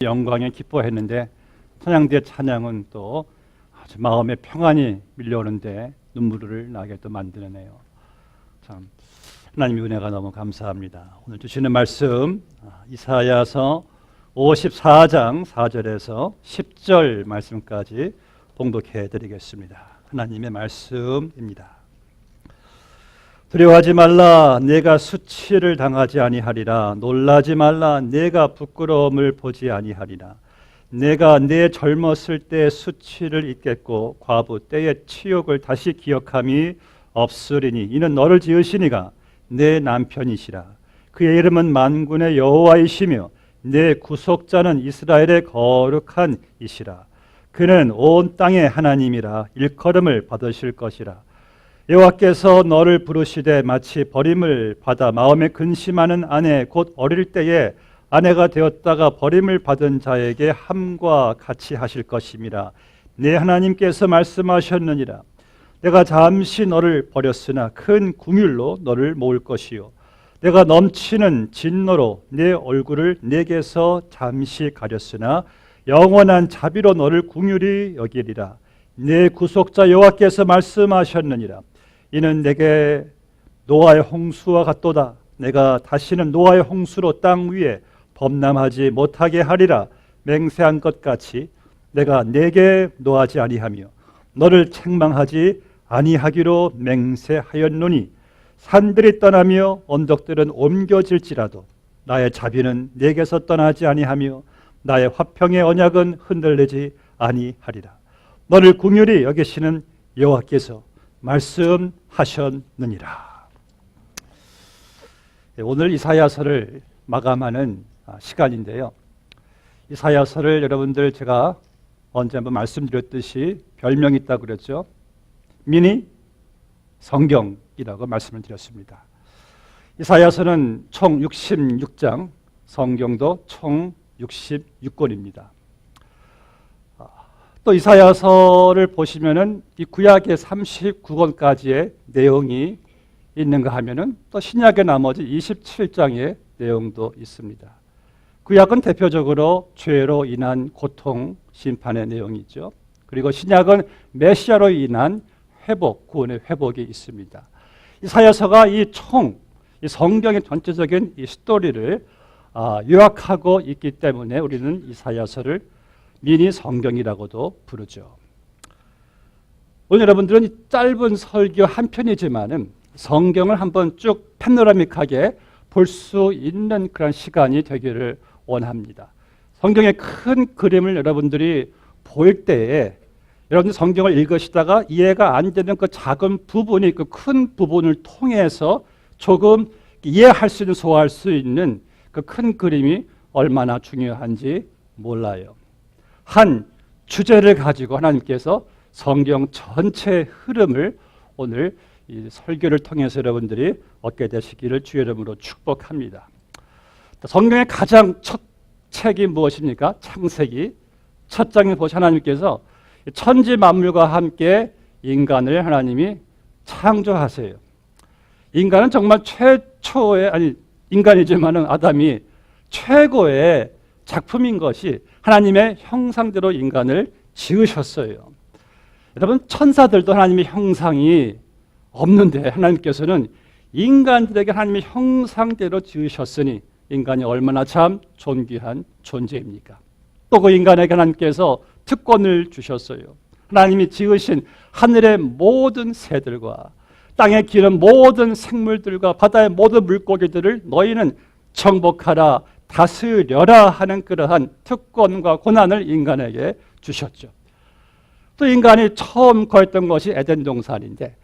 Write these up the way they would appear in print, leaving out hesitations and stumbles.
영광에 기뻐했는데 찬양대 찬양은 또 아주 마음에 평안이 밀려오는데 눈물을 나게 또 만드네요. 참 하나님의 은혜가 너무 감사합니다. 오늘 주시는 말씀 이사야서 54장 4절에서 10절 말씀까지 봉독해 드리겠습니다. 하나님의 말씀입니다. 두려워하지 말라. 내가 수치를 당하지 아니하리라. 놀라지 말라. 내가 부끄러움을 보지 아니하리라. 내가 내 젊었을 때 수치를 잊겠고 과부 때의 치욕을 다시 기억함이 없으리니 이는 너를 지으시니가 내 남편이시라. 그의 이름은 만군의 여호와이시며 내 구속자는 이스라엘의 거룩한 이시라. 그는 온 땅의 하나님이라. 일컬음을 받으실 것이라. 여호와께서 너를 부르시되 마치 버림을 받아 마음에 근심하는 아내 곧 어릴 때에 아내가 되었다가 버림을 받은 자에게 함과 같이 하실 것임이라. 내 하나님께서 말씀하셨느니라. 내가 잠시 너를 버렸으나 큰 궁율로 너를 모을 것이요 내가 넘치는 진노로 내 얼굴을 내게서 잠시 가렸으나 영원한 자비로 너를 궁휼히 여기리라. 내 구속자 여호와께서 말씀하셨느니라. 이는 내게 노아의 홍수와 같도다. 내가 다시는 노아의 홍수로 땅 위에 범람하지 못하게 하리라. 맹세한 것 같이 내가 내게 노하지 아니하며 너를 책망하지 아니하기로 맹세하였노니 산들이 떠나며 언덕들은 옮겨질지라도 나의 자비는 내게서 떠나지 아니하며 나의 화평의 언약은 흔들리지 아니하리라. 너를 긍휼히 여기시는 여호와께서 말씀하셨느니라. 오늘 이사야서를 마감하는 시간인데요. 이사야서를 여러분들 제가 언제 한번 말씀드렸듯이 별명이 있다고 그랬죠. 미니 성경이라고 말씀을 드렸습니다. 이사야서는 총 66장, 성경도 총 66권입니다. 또 이사야서를 보시면은 이 구약의 39권까지의 내용이 있는가 하면은 또 신약의 나머지 27장의 내용도 있습니다. 구약은 대표적으로 죄로 인한 고통, 심판의 내용이 있죠. 그리고 신약은 메시아로 인한 회복, 구원의 회복이 있습니다. 이사야서가 이 성경의 전체적인 이 스토리를 요약하고 있기 때문에 우리는 이사야서를 미니 성경이라고도 부르죠. 오늘 여러분들은 이 짧은 설교 한 편이지만은 성경을 한번 쭉 패노라믹하게 볼 수 있는 그런 시간이 되기를 원합니다. 성경의 큰 그림을 여러분들이 볼 때에 여러분들 성경을 읽으시다가 이해가 안 되는 그 작은 부분이 그 큰 부분을 통해서 조금 이해할 수 있는, 소화할 수 있는 그 큰 그림이 얼마나 중요한지 몰라요. 한 주제를 가지고 하나님께서 성경 전체의 흐름을 오늘 이 설교를 통해서 여러분들이 얻게 되시기를 주의 이름으로 축복합니다. 성경의 가장 첫 책이 무엇입니까? 창세기 첫 장에 보시 하나님께서 천지 만물과 함께 인간을 하나님이 창조하세요. 인간은 정말 최초의 인간이지만은 아담이 최고의 작품인 것이 하나님의 형상대로 인간을 지으셨어요. 여러분 천사들도 하나님의 형상이 없는데 하나님께서는 인간들에게 하나님의 형상대로 지으셨으니 인간이 얼마나 참 존귀한 존재입니까? 또 그 인간에게 하나님께서 특권을 주셨어요. 하나님이 지으신 하늘의 모든 새들과 땅에 기는 모든 생물들과 바다의 모든 물고기들을 너희는 정복하라, 다스려라 하는 그러한 특권과 고난을 인간에게 주셨죠. 또 인간이 처음 거했던 것이 에덴 동산인데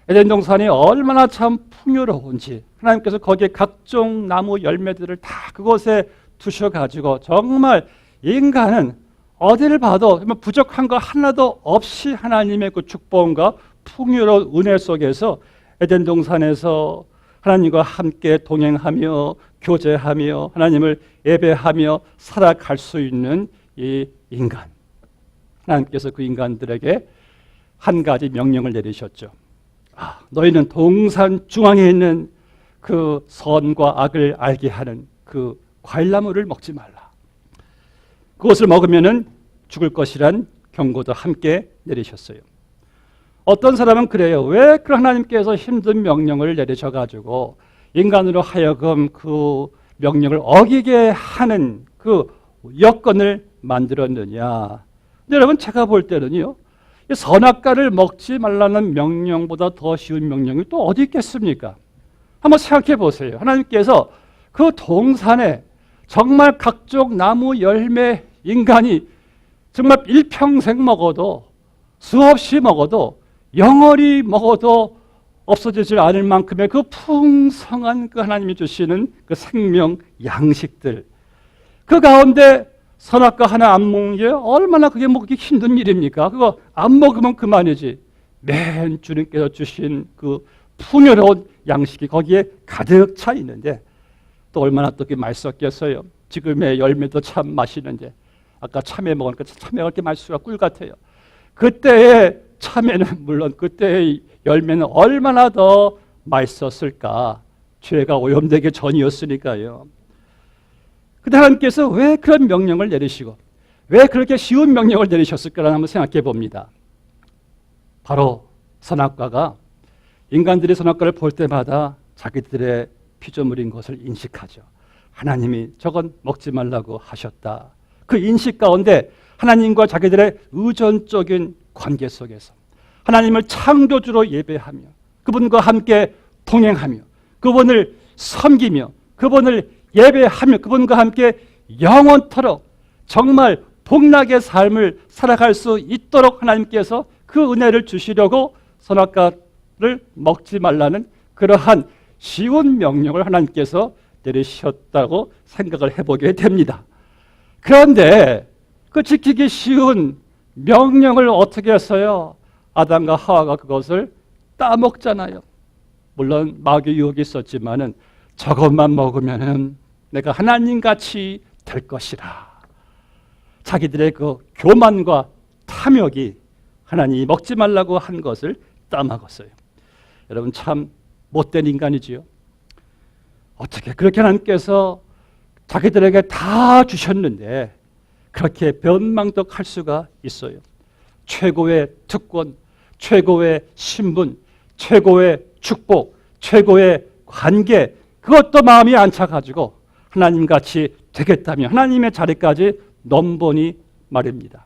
에덴 동산이 얼마나 참 풍요로운지 하나님께서 거기에 각종 나무 열매들을 다 그곳에 두셔가지고 정말 인간은 어디를 봐도 부족한 거 하나도 없이 하나님의 그 축복과 풍요로운 은혜 속에서 에덴 동산에서 하나님과 함께 동행하며 교제하며 하나님을 예배하며 살아갈 수 있는 이 인간. 하나님께서 그 인간들에게 한 가지 명령을 내리셨죠. 너희는 동산 중앙에 있는 그 선과 악을 알게 하는 그 과일나무를 먹지 말라. 그것을 먹으면은 죽을 것이란 경고도 함께 내리셨어요. 어떤 사람은 그래요. 왜 그 하나님께서 힘든 명령을 내리셔가지고 인간으로 하여금 그 명령을 어기게 하는 그 여건을 만들었느냐. 여러분, 제가 볼 때는요, 선악과를 먹지 말라는 명령보다 더 쉬운 명령이 또 어디 있겠습니까? 한번 생각해 보세요. 하나님께서 그 동산에 정말 각종 나무 열매 인간이 정말 일평생 먹어도 수없이 먹어도 영원히 먹어도 없어지지 않을 만큼의 그 풍성한 그 하나님이 주시는 그 생명 양식들, 그 가운데 선악과 하나 안 먹는 게 얼마나 그게 먹기 힘든 일입니까? 그거 안 먹으면 그만이지. 맨 주님께서 주신 그 풍요로운 양식이 거기에 가득 차 있는데 또 얼마나 또 맛있었겠어요. 지금의 열매도 참 맛있는데 아까 참외 먹으니까 참외가 이렇게 맛있어가 꿀 같아요. 그때의 참외는 물론 그때의 열매는 얼마나 더 맛있었을까. 죄가 오염되기 전이었으니까요. 근데 하나님께서 왜 그런 명령을 내리시고 왜 그렇게 쉬운 명령을 내리셨을까를 한번 생각해 봅니다. 바로 선악과가 인간들이 선악과를 볼 때마다 자기들의 피조물인 것을 인식하죠. 하나님이 저건 먹지 말라고 하셨다. 그 인식 가운데 하나님과 자기들의 의존적인 관계 속에서 하나님을 창조주로 예배하며 그분과 함께 동행하며 그분을 섬기며 그분을 예배하며 그분과 함께 영원토록 정말 복락의 삶을 살아갈 수 있도록 하나님께서 그 은혜를 주시려고 선악과를 먹지 말라는 그러한 쉬운 명령을 하나님께서 내리셨다고 생각을 해보게 됩니다. 그런데 그 지키기 쉬운 명령을 어떻게 했어요? 아담과 하와가 그것을 따먹잖아요. 물론 마귀 유혹이 있었지만은 저것만 먹으면은 내가 하나님같이 될 것이라. 자기들의 그 교만과 탐욕이 하나님이 먹지 말라고 한 것을 따먹었어요. 여러분 참 못된 인간이지요. 어떻게 그렇게 하나님께서 자기들에게 다 주셨는데 그렇게 변망덕할 수가 있어요. 최고의 특권, 최고의 신분, 최고의 축복, 최고의 관계, 그것도 마음이 안 차가지고 하나님같이 되겠다며 하나님의 자리까지 넘보니 말입니다.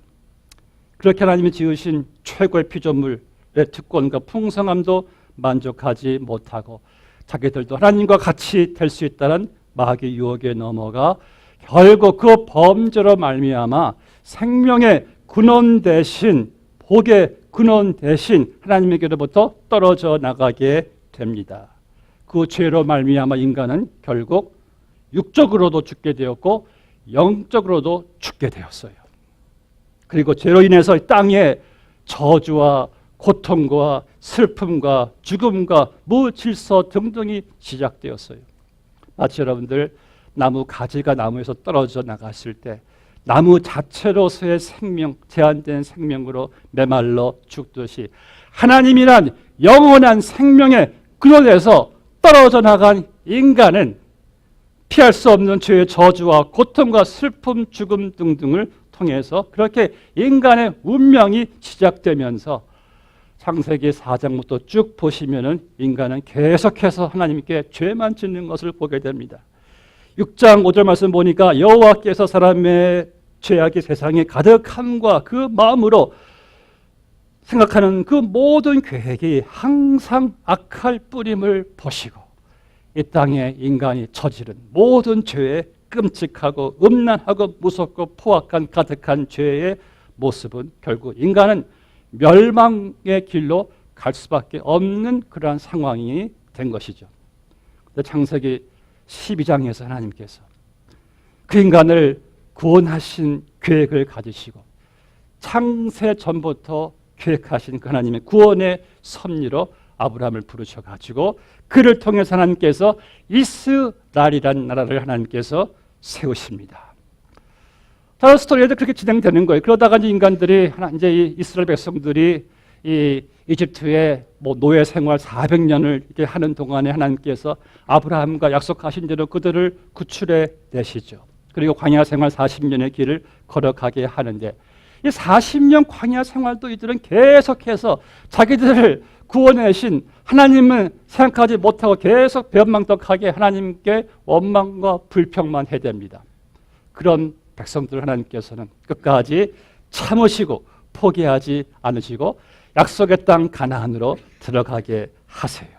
그렇게 하나님이 지으신 최고의 피조물의 특권과 풍성함도 만족하지 못하고 자기들도 하나님과 같이 될 수 있다는 마귀의 유혹에 넘어가 결국 그 범죄로 말미암아 생명의 근원 대신 복의 근원 대신 하나님에게로부터 떨어져 나가게 됩니다. 그 죄로 말미암아 인간은 결국 육적으로도 죽게 되었고 영적으로도 죽게 되었어요. 그리고 죄로 인해서 땅에 저주와 고통과 슬픔과 죽음과 무질서 등등이 시작되었어요. 마치 여러분들 나무 가지가 나무에서 떨어져 나갔을 때 나무 자체로서의 생명, 제한된 생명으로 메말라 죽듯이 하나님이란 영원한 생명의 근원에서 떨어져 나간 인간은 피할 수 없는 죄의 저주와 고통과 슬픔, 죽음 등등을 통해서 그렇게 인간의 운명이 시작되면서 창세기 4장부터 쭉 보시면은 인간은 계속해서 하나님께 죄만 짓는 것을 보게 됩니다. 6장 5절 말씀 보니까 여호와께서 사람의 죄악이 세상에 가득함과 그 마음으로 생각하는 그 모든 계획이 항상 악할 뿌림을 보시고 이 땅에 인간이 저지른 모든 죄의 끔찍하고 음란하고 무섭고 포악한 가득한 죄의 모습은 결국 인간은 멸망의 길로 갈 수밖에 없는 그러한 상황이 된 것이죠. 창세기 12장에서 하나님께서 그 인간을 구원하신 계획을 가지시고 창세 전부터 계획하신 그 하나님의 구원의 섭리로 아브라함을 부르셔가지고 그를 통해서 하나님께서 이스라엘이라는 나라를 하나님께서 세우십니다. 다른 스토리에도 그렇게 진행되는 거예요. 그러다가 이제 인간들이 이제 이 이스라엘 백성들이 이 이집트의 노예 생활 400년을 이렇게 하는 동안에 하나님께서 아브라함과 약속하신 대로 그들을 구출해 내시죠. 그리고 광야 생활 40년의 길을 걸어가게 하는데 이 40년 광야 생활도 이들은 계속해서 자기들을 구원하신 하나님은 생각하지 못하고 계속 변망덕하게 하나님께 원망과 불평만 해댑니다. 그런 백성들을 하나님께서는 끝까지 참으시고 포기하지 않으시고 약속의 땅 가나안으로 들어가게 하세요.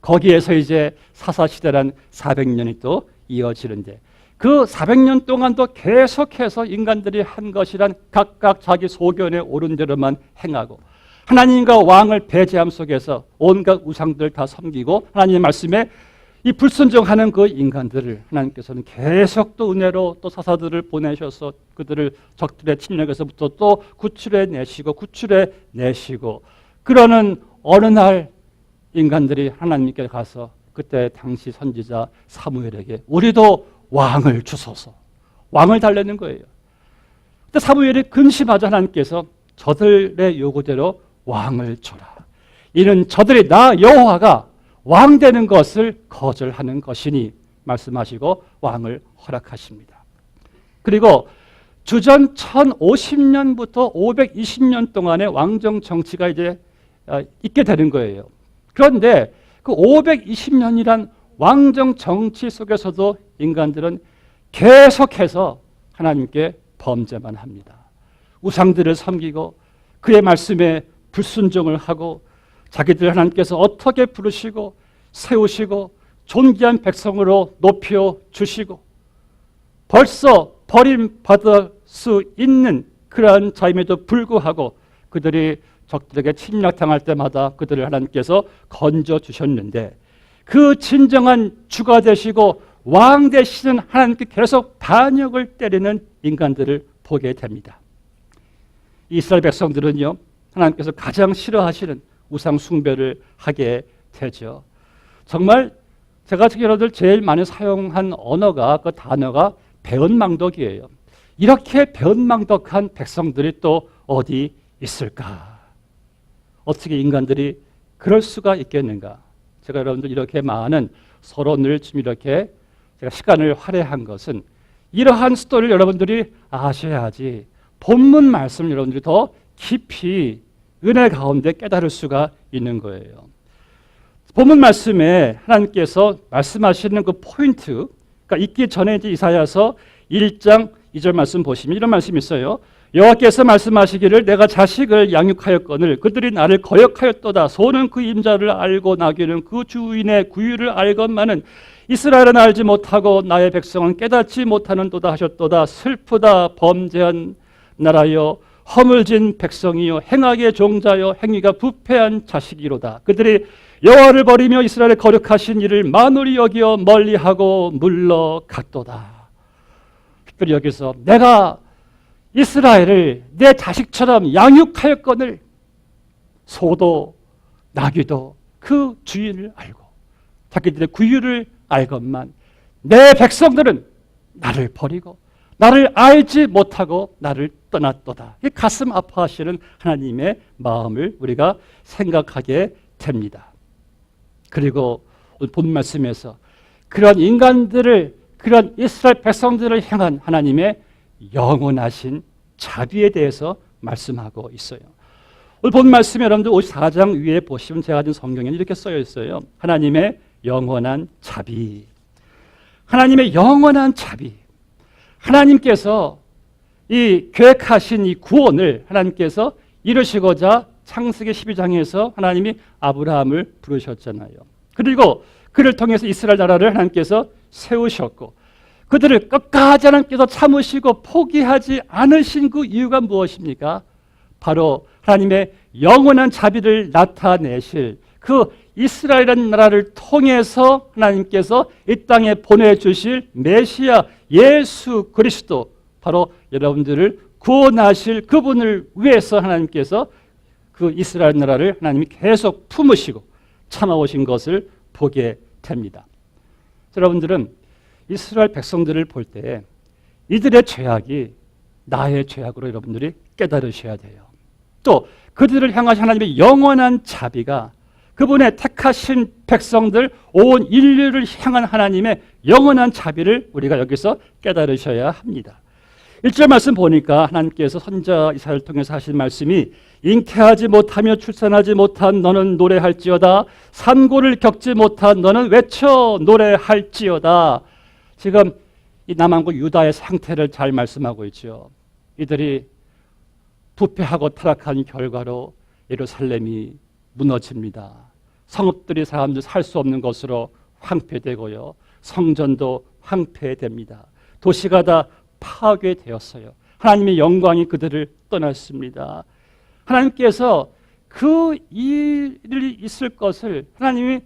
거기에서 이제 사사시대란 400년이 또 이어지는데 그 400년 동안도 계속해서 인간들이 한 것이란 각각 자기 소견에 옳은 대로만 행하고 하나님과 왕을 배제함 속에서 온갖 우상들을 다 섬기고 하나님의 말씀에 이 불순종하는 그 인간들을 하나님께서는 계속 또 은혜로 또 사사들을 보내셔서 그들을 적들의 침략에서부터 또 구출해 내시고 그러는 어느 날 인간들이 하나님께 가서 그때 당시 선지자 사무엘에게 우리도 왕을 주소서, 왕을 달라는 거예요. 그때 사무엘이 근심하자 하나님께서 저들의 요구대로 왕을 줘라. 이는 저들이 나 여호와가 왕 되는 것을 거절하는 것이니 말씀하시고 왕을 허락하십니다. 그리고 주전 1050년부터 520년 동안의 왕정 정치가 이제 있게 되는 거예요. 그런데 그 520년이란 왕정 정치 속에서도 인간들은 계속해서 하나님께 범죄만 합니다. 우상들을 섬기고 그의 말씀에 불순종을 하고 자기들 하나님께서 어떻게 부르시고 세우시고 존귀한 백성으로 높여주시고 벌써 버림받을 수 있는 그러한 자임에도 불구하고 그들이 적들에게 침략당할 때마다 그들을 하나님께서 건져주셨는데 그 진정한 주가 되시고 왕 되시는 하나님께 계속 반역을 때리는 인간들을 보게 됩니다. 이스라엘 백성들은요, 하나님께서 가장 싫어하시는 우상 숭배를 하게 되죠. 정말 제가 여러분들 제일 많이 사용한 언어가 그 단어가 배은망덕이에요. 이렇게 배은망덕한 백성들이 또 어디 있을까? 어떻게 인간들이 그럴 수가 있겠는가? 제가 여러분들 이렇게 많은 서로 늘 좀 이렇게 제가 시간을 할애한 것은 이러한 스토리를 여러분들이 아셔야지 본문 말씀을 여러분들이 더 깊이 은혜 가운데 깨달을 수가 있는 거예요. 본문 말씀에 하나님께서 말씀하시는 그 포인트, 그러니까 있기 전에 이제 이사야서 1장 2절 말씀 보시면 이런 말씀이 있어요. 여호와께서 말씀하시기를 내가 자식을 양육하였거늘 그들이 나를 거역하였도다. 소는 그 임자를 알고 나귀는 그 주인의 구유를 알건만은 이스라엘은 알지 못하고 나의 백성은 깨닫지 못하는도다 하셨도다. 슬프다 범죄한 나라여 허물진 백성이요 행악의 종자여 행위가 부패한 자식이로다. 그들이 여호와를 버리며 이스라엘의 거룩하신 이를 만홀히 여기어 멀리하고 물러갔도다. 특별히 여기서 내가 이스라엘을 내 자식처럼 양육하였거늘 소도 나귀도 그 주인을 알고 자기들의 구유를 알건만 내 백성들은 나를 버리고 나를 알지 못하고 나를 떠났도다. 이 가슴 아파하시는 하나님의 마음을 우리가 생각하게 됩니다. 그리고 본 말씀에서 그런 인간들을 그런 이스라엘 백성들을 향한 하나님의 영원하신 자비에 대해서 말씀하고 있어요. 오늘 본 말씀에 여러분들 54장 위에 보시면 제가 가진 성경에는 이렇게 써져 있어요. 하나님의 영원한 자비. 하나님의 영원한 자비. 하나님께서 이 계획하신 이 구원을 하나님께서 이루시고자 창세기 12장에서 하나님이 아브라함을 부르셨잖아요. 그리고 그를 통해서 이스라엘 나라를 하나님께서 세우셨고 그들을 끝까지 하나님께서 참으시고 포기하지 않으신 그 이유가 무엇입니까? 바로 하나님의 영원한 자비를 나타내실 그 이스라엘이라는 나라를 통해서 하나님께서 이 땅에 보내주실 메시아 예수 그리스도 바로 여러분들을 구원하실 그분을 위해서 하나님께서 그 이스라엘 나라를 하나님이 계속 품으시고 참아오신 것을 보게 됩니다. 여러분들은 이스라엘 백성들을 볼 때 이들의 죄악이 나의 죄악으로 여러분들이 깨달으셔야 돼요. 또 그들을 향하신 하나님의 영원한 자비가 그분의 택하신 백성들, 온 인류를 향한 하나님의 영원한 자비를 우리가 여기서 깨달으셔야 합니다. 1절 말씀 보니까 하나님께서 선지자 이사야를 통해서 하신 말씀이 잉태하지 못하며 출산하지 못한 너는 노래할지어다. 산고를 겪지 못한 너는 외쳐 노래할지어다. 지금 이 남한국 유다의 상태를 잘 말씀하고 있죠. 이들이 부패하고 타락한 결과로 예루살렘이 무너집니다. 성읍들이 사람들 살 수 없는 것으로 황폐되고요. 성전도 황폐됩니다. 도시가 다 파괴되었어요. 하나님의 영광이 그들을 떠났습니다. 하나님께서 그 일이 있을 것을 하나님이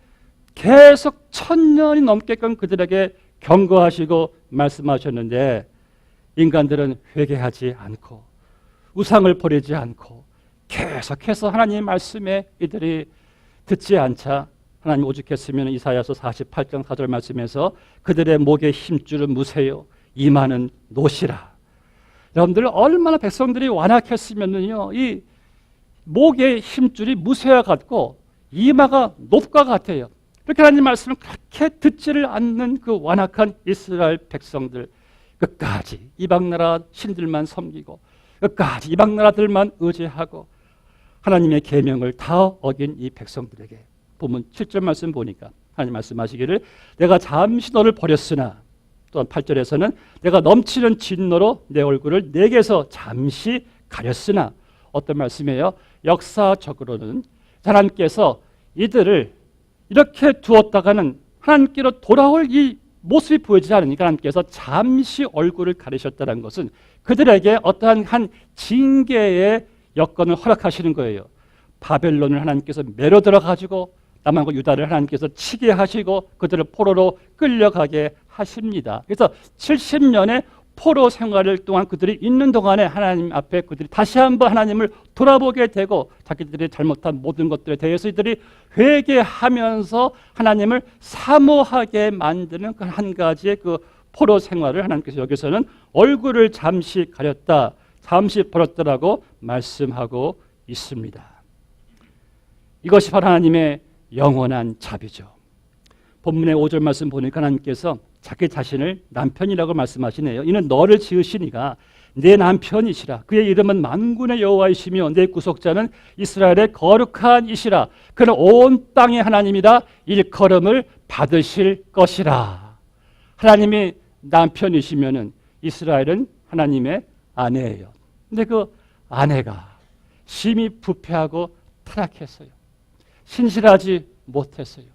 계속 1000년이 넘게끔 그들에게 경고하시고 말씀하셨는데 인간들은 회개하지 않고 우상을 버리지 않고 계속해서 하나님의 말씀에 이들이 듣지 않자 하나님 오죽했으면 이사야서 48장 4절 말씀에서 그들의 목에 힘줄은 무쇠요 이마는 노시라. 여러분들 얼마나 백성들이 완악했으면요 이 목의 힘줄이 무쇠와 같고 이마가 놋과 같아요. 이렇게 하나님 말씀을 그렇게 듣지를 않는 그 완악한 이스라엘 백성들, 끝까지 이방나라 신들만 섬기고 끝까지 이방나라들만 의지하고 하나님의 계명을 다 어긴 이 백성들에게 보면 7절 말씀 보니까 하나님 말씀하시기를 내가 잠시 너를 버렸으나, 또한 8절에서는 내가 넘치는 진노로 내 얼굴을 내게서 잠시 가렸으나, 어떤 말씀이에요? 역사적으로는 하나님께서 이들을 이렇게 두었다가는 하나님께로 돌아올 이 모습이 보이지 않으니까 하나님께서 잠시 얼굴을 가리셨다는 것은 그들에게 어떠한 한 징계의 여건을 허락하시는 거예요. 바벨론을 하나님께서 매로 들어가지고 남한과 유다를 하나님께서 치게 하시고 그들을 포로로 끌려가게 하십니다. 그래서 70년의 포로 생활을 동안 그들이 있는 동안에 하나님 앞에 그들이 다시 한번 하나님을 돌아보게 되고 자기들이 잘못한 모든 것들에 대해서 이들이 회개하면서 하나님을 사모하게 만드는 그 한 가지의 그 포로 생활을 하나님께서 여기서는 얼굴을 잠시 가렸다, 잠시 버렸다라고 말씀하고 있습니다. 이것이 바로 하나님의 영원한 자비죠. 본문의 5절 말씀 보니까 하나님께서 자기 자신을 남편이라고 말씀하시네요. 이는 너를 지으시니가 내 남편이시라. 그의 이름은 만군의 여호와이시며 내 구속자는 이스라엘의 거룩한 이시라. 그는 온 땅의 하나님이라 일컬음을 받으실 것이라. 하나님이 남편이시면은 이스라엘은 하나님의 아내예요. 근데 그 아내가 심히 부패하고 타락했어요. 신실하지 못했어요.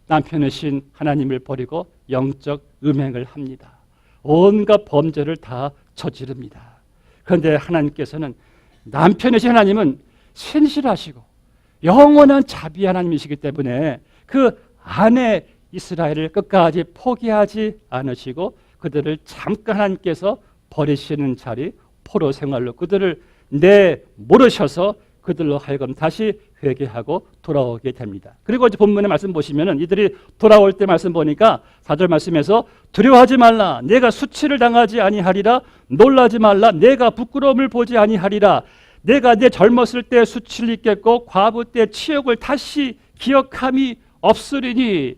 남편이신 하나님을 버리고 영적 음행을 합니다. 온갖 범죄를 다 저지릅니다. 그런데 하나님께서는 남편이신 하나님은 신실하시고 영원한 자비 하나님이시기 때문에 그 아내 이스라엘을 끝까지 포기하지 않으시고 그들을 잠깐 하나님께서 버리시는 자리 포로 생활로 그들을 내모르셔서 그들로 하여금 다시 회개하고 돌아오게 됩니다. 그리고 이제 본문의 말씀 보시면은 이들이 돌아올 때 말씀 보니까 4절 말씀에서 두려워하지 말라 내가 수치를 당하지 아니하리라 놀라지 말라 내가 부끄러움을 보지 아니하리라 내가 내 젊었을 때 수치를 잊겠고 과부 때 치욕을 다시 기억함이 없으리니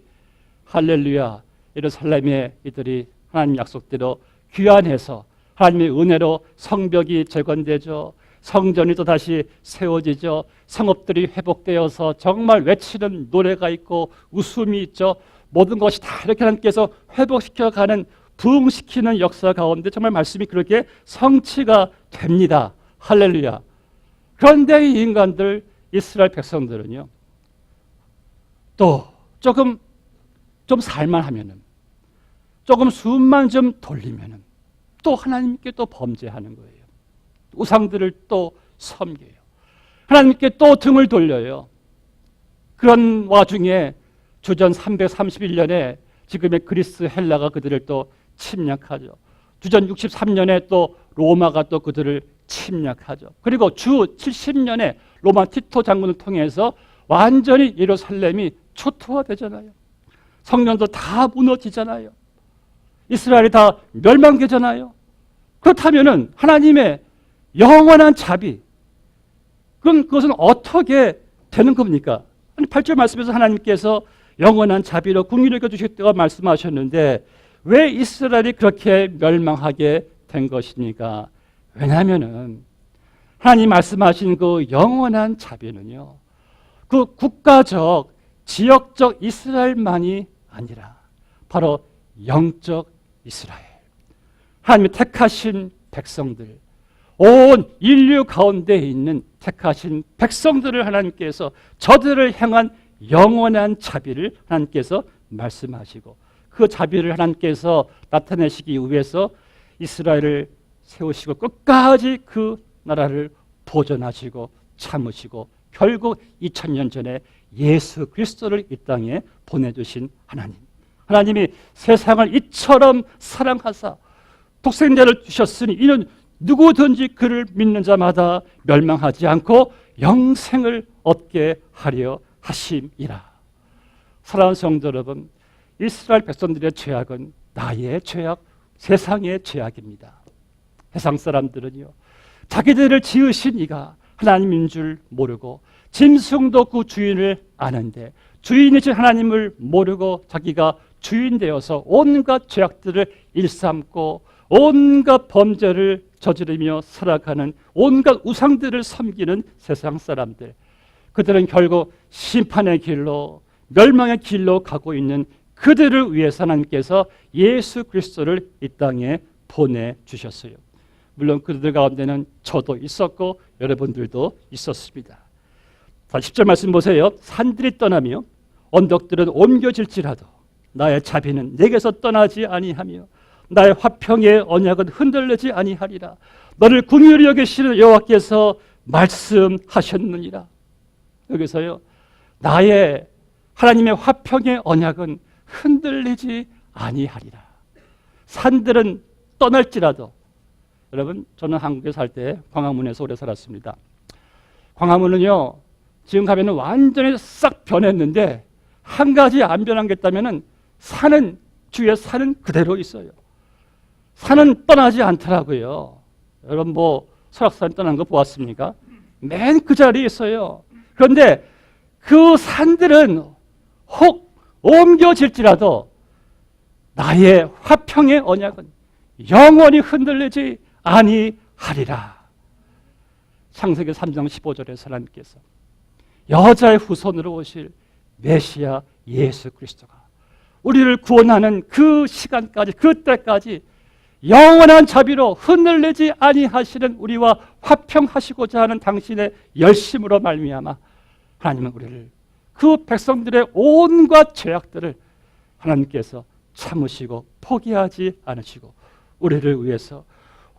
할렐루야. 예루살렘에 이들이 하나님 약속대로 귀환해서 하나님의 은혜로 성벽이 재건되죠. 성전이 또 다시 세워지죠. 성읍들이 회복되어서 정말 외치는 노래가 있고 웃음이 있죠. 모든 것이 다 이렇게 하나님께서 회복시켜가는 부흥시키는 역사 가운데 정말 말씀이 그렇게 성취가 됩니다. 할렐루야. 그런데 이 인간들 이스라엘 백성들은요 또 조금 좀 살만하면은 조금 숨만 좀 돌리면은 또 하나님께 또 범죄하는 거예요. 우상들을 또 섬겨요. 하나님께 또 등을 돌려요. 그런 와중에 주전 331년에 지금의 그리스 헬라가 그들을 또 침략하죠. 주전 63년에 또 로마가 또 그들을 침략하죠. 그리고 주 70년에 로마 티토 장군을 통해서 완전히 예루살렘이 초토화되잖아요. 성전도 다 무너지잖아요. 이스라엘이 다 멸망되잖아요. 그렇다면은 하나님의 영원한 자비, 그럼 그것은 어떻게 되는 겁니까? 8절 말씀에서 하나님께서 영원한 자비로 긍휼을 여겨주셨다고 말씀하셨는데 왜 이스라엘이 그렇게 멸망하게 된 것입니까? 왜냐하면은 하나님 말씀하신 그 영원한 자비는요, 그 국가적, 지역적 이스라엘만이 아니라 바로 영적 이스라엘, 하나님이 택하신 백성들, 온 인류 가운데 있는 택하신 백성들을 하나님께서 저들을 향한 영원한 자비를 하나님께서 말씀하시고 그 자비를 하나님께서 나타내시기 위해서 이스라엘을 세우시고 끝까지 그 나라를 보존하시고 참으시고 결국 2000년 전에 예수 그리스도를 이 땅에 보내주신 하나님, 하나님이 세상을 이처럼 사랑하사 독생자를 주셨으니 이는 누구든지 그를 믿는 자마다 멸망하지 않고 영생을 얻게 하려 하심이라. 사랑하는 성도 여러분, 이스라엘 백성들의 죄악은 나의 죄악, 세상의 죄악입니다. 세상 사람들은요, 자기들을 지으신 이가 하나님인 줄 모르고 짐승도 그 주인을 아는데 주인이신 하나님을 모르고 자기가 주인 되어서 온갖 죄악들을 일삼고 온갖 범죄를 저지르며 살아가는 온갖 우상들을 섬기는 세상 사람들, 그들은 결국 심판의 길로 멸망의 길로 가고 있는 그들을 위해서 하나님께서 예수 그리스도를 이 땅에 보내주셨어요. 물론 그들 가운데는 저도 있었고 여러분들도 있었습니다. 10절 말씀 보세요. 산들이 떠나며 언덕들은 옮겨질지라도 나의 자비는 내게서 떠나지 아니하며 나의 화평의 언약은 흔들리지 아니하리라. 너를 긍휼히 여기시는 여호와께서 말씀하셨느니라. 여기서요, 나의 하나님의 화평의 언약은 흔들리지 아니하리라. 산들은 떠날지라도, 여러분, 저는 한국에 살 때 광화문에서 오래 살았습니다. 광화문은요, 지금 가면은 완전히 싹 변했는데 한 가지 안 변한 게 있다면은 산은, 주위에 산은 그대로 있어요. 산은 떠나지 않더라고요. 여러분 뭐 설악산 떠난 거 보았습니까? 맨 그 자리에 있어요. 그런데 그 산들은 혹 옮겨질지라도 나의 화평의 언약은 영원히 흔들리지 아니하리라. 창세기 3장 15절에서 하나님께서 여자의 후손으로 오실 메시아 예수 그리스도가 우리를 구원하는 그 시간까지, 그때까지 영원한 자비로 흔들리지 아니하시는 우리와 화평하시고자 하는 당신의 열심으로 말미암아 하나님은 우리를, 그 백성들의 온갖 죄악들을 하나님께서 참으시고 포기하지 않으시고 우리를 위해서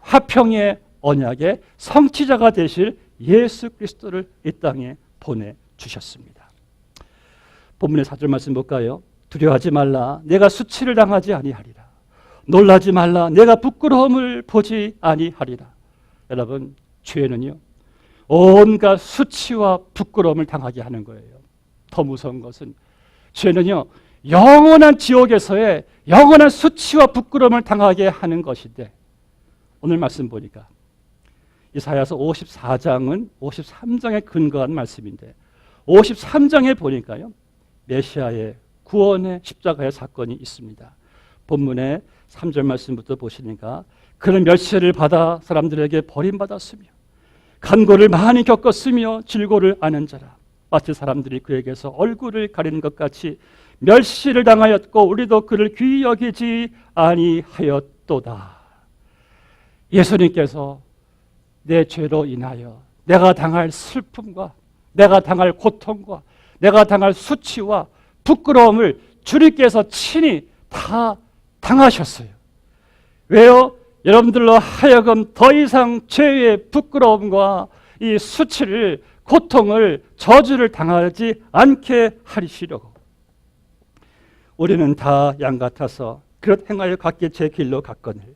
화평의 언약의 성취자가 되실 예수 그리스도를 이 땅에 보내주셨습니다. 본문의 4절 말씀 볼까요? 두려워하지 말라, 내가 수치를 당하지 아니하리라. 놀라지 말라, 내가 부끄러움을 보지 아니하리라. 여러분, 죄는요, 온갖 수치와 부끄러움을 당하게 하는 거예요. 더 무서운 것은 죄는요, 영원한 지옥에서의 영원한 수치와 부끄러움을 당하게 하는 것인데, 오늘 말씀 보니까 이사야서 54장은 53장에 근거한 말씀인데 53장에 보니까요, 메시아의 구원의 십자가의 사건이 있습니다. 본문의 3절 말씀부터 보시니까 그는 멸시를 받아 사람들에게 버림받았으며 간고를 많이 겪었으며 질고를 아는 자라. 마치 사람들이 그에게서 얼굴을 가리는 것 같이 멸시를 당하였고 우리도 그를 귀히 여기지 아니하였도다. 예수님께서 내 죄로 인하여 내가 당할 슬픔과 내가 당할 고통과 내가 당할 수치와 부끄러움을 주님께서 친히 다 당하셨어요. 왜요? 여러분들로 하여금 더 이상 죄의 부끄러움과 이 수치를, 고통을, 저주를 당하지 않게 하시려고. 우리는 다 양 같아서 그릇 행하여 각기 제 길로 갔거늘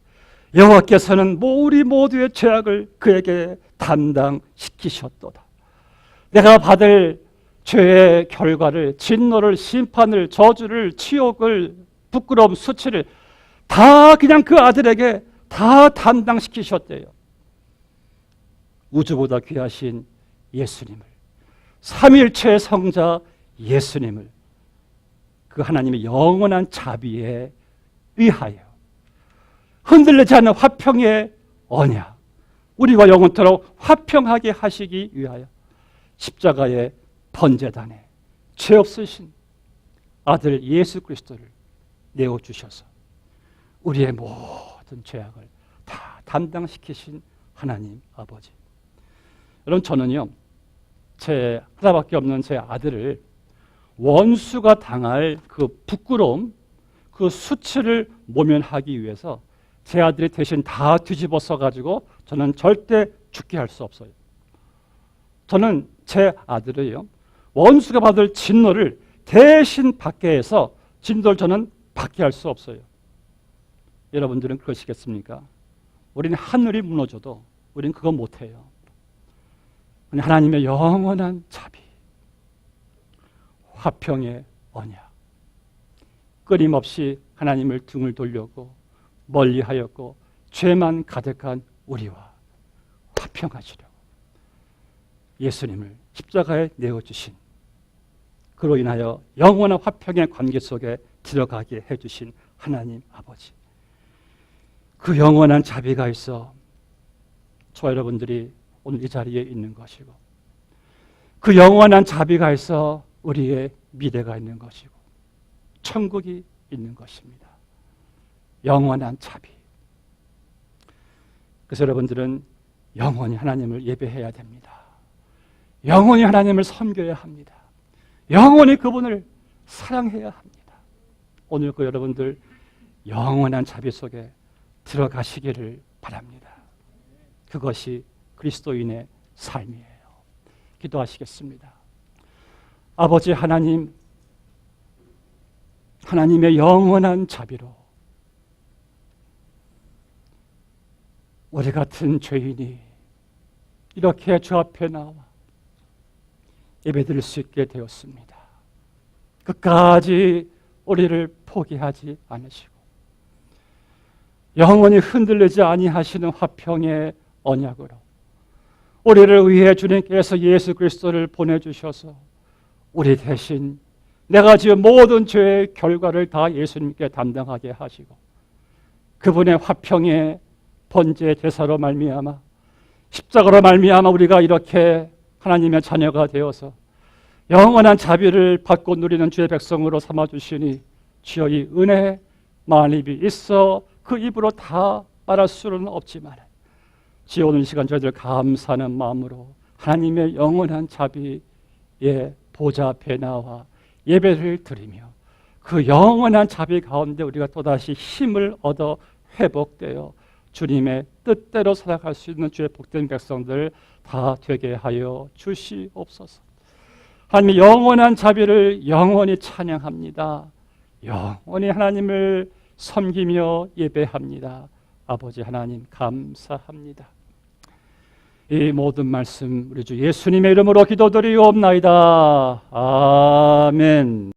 여호와께서는 우리 모두의 죄악을 그에게 담당시키셨도다. 내가 받을 죄의 결과를, 진노를, 심판을, 저주를, 치욕을, 부끄러움, 수치를 다 그냥 그 아들에게 다 담당시키셨대요. 우주보다 귀하신 예수님을, 삼위일체의 성자 예수님을 그 하나님의 영원한 자비에 의하여 흔들리지 않는 화평의 언약, 우리와 영원토록 화평하게 하시기 위하여 십자가의 번제단에 죄 없으신 아들 예수 그리스도를 내어주셔서 우리의 모든 죄악을 다 담당시키신 하나님 아버지. 여러분, 저는요, 제 하나밖에 없는 제 아들을 원수가 당할 그 부끄러움, 그 수치를 모면하기 위해서 제 아들이 대신 다 뒤집어 써가지고 저는 절대 죽게 할 수 없어요. 저는 제 아들을요, 원수가 받을 진노를 대신 받게 해서 진노를 저는 받게 할 수 없어요. 여러분들은 그러시겠습니까? 우리는 하늘이 무너져도 우리는 그거 못해요. 하나님의 영원한 자비, 화평의 언약, 끊임없이 하나님을 등을 돌려고 멀리하였고 죄만 가득한 우리와 화평하시려고 예수님을 십자가에 내어주신, 그로 인하여 영원한 화평의 관계 속에 들어가게 해주신 하나님 아버지, 그 영원한 자비가 있어 저와 여러분들이 오늘 이 자리에 있는 것이고, 그 영원한 자비가 있어 우리의 미래가 있는 것이고 천국이 있는 것입니다. 영원한 자비. 그래서 여러분들은 영원히 하나님을 예배해야 됩니다. 영원히 하나님을 섬겨야 합니다. 영원히 그분을 사랑해야 합니다. 오늘 그 여러분들 영원한 자비 속에 들어가시기를 바랍니다. 그것이 그리스도인의 삶이에요. 기도하시겠습니다. 아버지 하나님, 하나님의 영원한 자비로 우리 같은 죄인이 이렇게 주 앞에 나와 예배드릴 수 있게 되었습니다. 끝까지 우리를 포기하지 않으시고 영원히 흔들리지 아니하시는 화평의 언약으로 우리를 위해 주님께서 예수 그리스도를 보내주셔서 우리 대신 내가 지은 모든 죄의 결과를 다 예수님께 담당하게 하시고 그분의 화평의 번제 제사로 말미암아 십자가로 말미암아 우리가 이렇게 하나님의 자녀가 되어서 영원한 자비를 받고 누리는 주의 백성으로 삼아주시니 주여 이 은혜 만입이 있어 그 입으로 다 말할 수는 없지만 주여 오늘 시간 저희들 감사하는 마음으로 하나님의 영원한 자비의 보좌 앞에 나와 예배를 드리며 그 영원한 자비 가운데 우리가 또다시 힘을 얻어 회복되어 주님의 뜻대로 살아갈 수 있는 주의 복된 백성들 다 되게 하여 주시옵소서. 하나님의 영원한 자비를 영원히 찬양합니다. 영원히 하나님을 섬기며 예배합니다. 아버지 하나님 감사합니다. 이 모든 말씀 우리 주 예수님의 이름으로 기도드리옵나이다. 아멘.